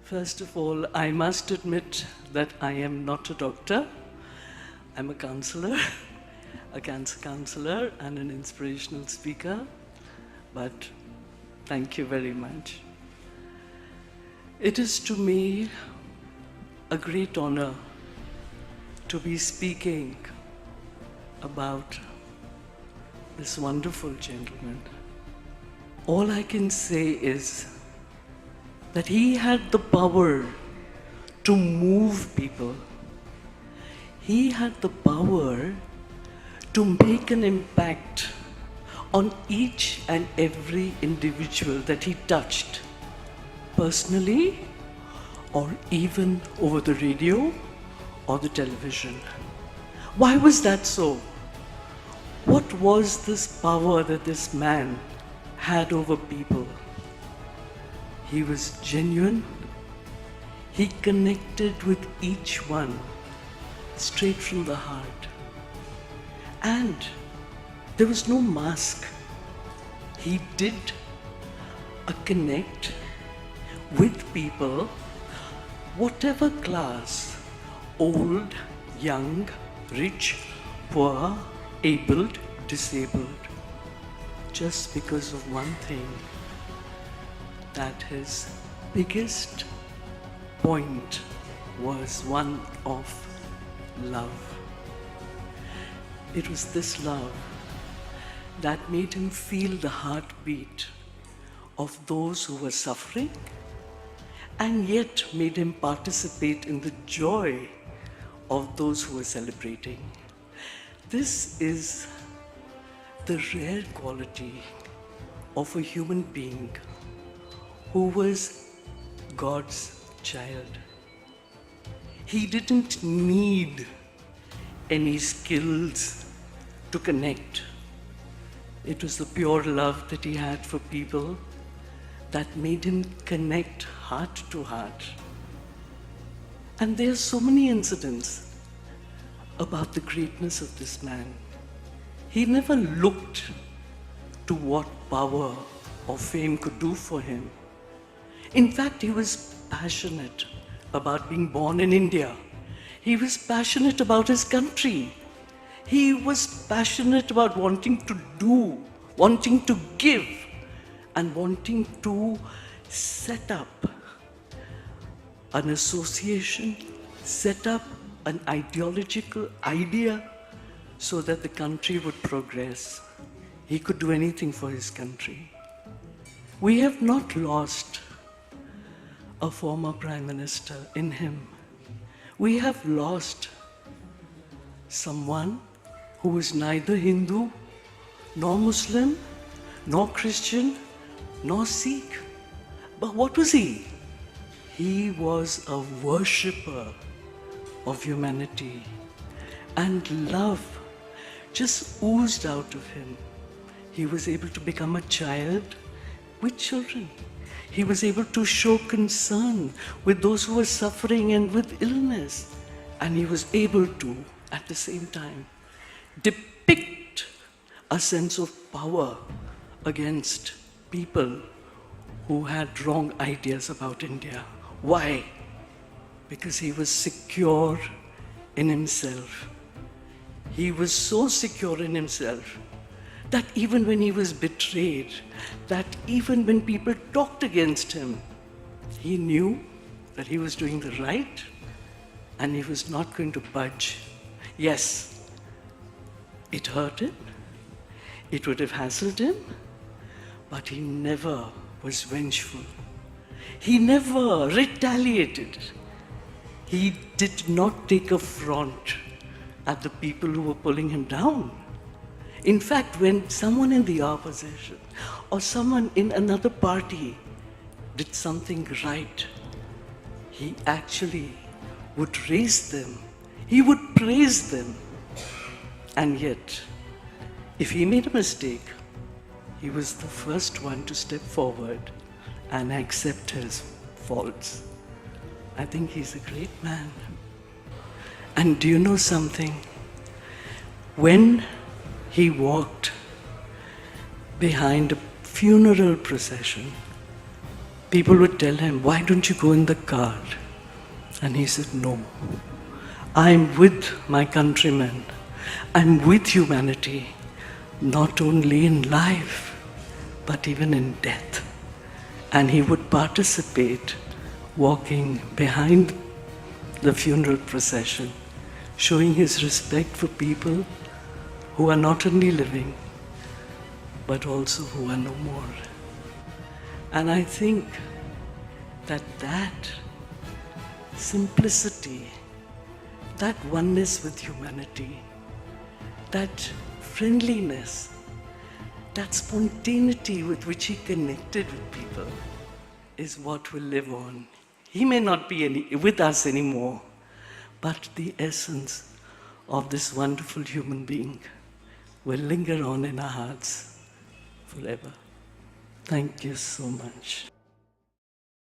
First of all, I must admit that I am not a doctor. I'm a counselor, a cancer counselor and an inspirational speaker, but thank you very much. It is to me a great honor to be speaking about this wonderful gentleman. All I can say is that he had the power to move people. He had the power to make an impact on each and every individual that he touched, personally or even over the radio or the television. Why was that so? What was this power that this man had over people? He was genuine. He connected with each one straight from the heart. And there was no mask. He did a connect with people, whatever class, old, young, rich, poor, abled, disabled, just because of one thing, that his biggest point was one of love. It was this love that made him feel the heartbeat of those who were suffering and yet made him participate in the joy of those who were celebrating. This is the rare quality of a human being who was God's child. He didn't need any skills to connect. It was the pure love that he had for people that made him connect heart to heart. And there are so many incidents about the greatness of this man. He never looked to what power or fame could do for him. In fact, he was passionate about being born in India. He was passionate about his country. He was passionate about wanting to do, wanting to give, and wanting to set up an association, set up an ideological idea so that the country would progress. He could do anything for his country. We have not lost a former Prime Minister in him. We have lost someone who was neither Hindu, nor Muslim, nor Christian, nor Sikh. But what was he? He was a worshipper of humanity, and love just oozed out of him. He was able to become a child with children. He was able to show concern with those who were suffering and with illness. And he was able to, at the same time, depict a sense of power against people who had wrong ideas about India. Why? Because he was secure in himself. He was so secure in himself that even when he was betrayed, that even when people talked against him, he knew that he was doing the right and he was not going to budge. Yes, it hurt him, it would have hassled him, but he never was vengeful. He never retaliated. He did not take a front at the people who were pulling him down. In fact, when someone in the opposition or someone in another party did something right, he actually would raise them. He would praise them. And yet, if he made a mistake, he was the first one to step forward and accept his faults. I think he's a great man. And do you know something? When he walked behind a funeral procession, People would tell him, why don't you go in the car? And he said, no. I'm with my countrymen. I'm with humanity, not only in life, but even in death. And he would participate, walking behind the funeral procession, showing his respect for people who are not only living, but also who are no more. And I think that simplicity, that oneness with humanity, that friendliness, that spontaneity with which he connected with people is what will live on. He may not be with us anymore, but the essence of this wonderful human being will linger on in our hearts forever. Thank you so much.